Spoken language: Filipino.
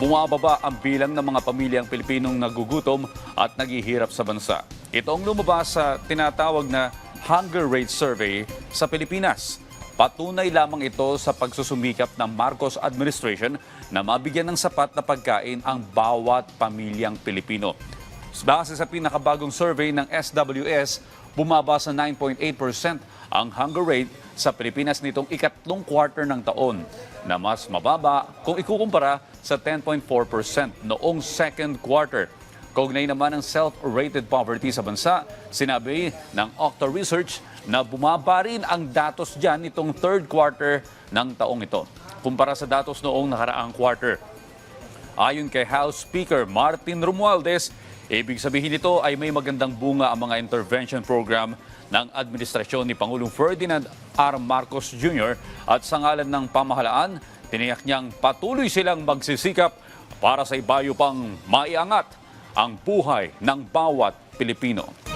bumababa ang bilang ng mga pamilyang Pilipinong nagugutom at naghihirap sa bansa. Ito ang lumabas sa tinatawag na Hunger Rate Survey sa Pilipinas. Patunay lamang ito sa pagsusumikap ng Marcos administration na mabigyan ng sapat na pagkain ang bawat pamilyang Pilipino. Base sa pinakabagong survey ng SWS, bumaba sa 9.8% ang hunger rate sa Pilipinas nitong ikatlong quarter ng taon, na mas mababa kung ikukumpara sa 10.4% noong second quarter. Kaugnay naman ng self-rated poverty sa bansa, sinabi ng Octa Research na bumaba rin ang datos dyan nitong third quarter ng taong ito, kumpara sa datos noong nakaraang quarter. Ayon kay House Speaker Martin Romualdez, ibig sabihin nito ay may magandang bunga ang mga intervention program ng administrasyon ni Pangulong Ferdinand R. Marcos Jr. at sa ngalan ng pamahalaan, tiniyak niyang patuloy silang magsisikap para sa ibayo pang maiangat ang buhay ng bawat Pilipino.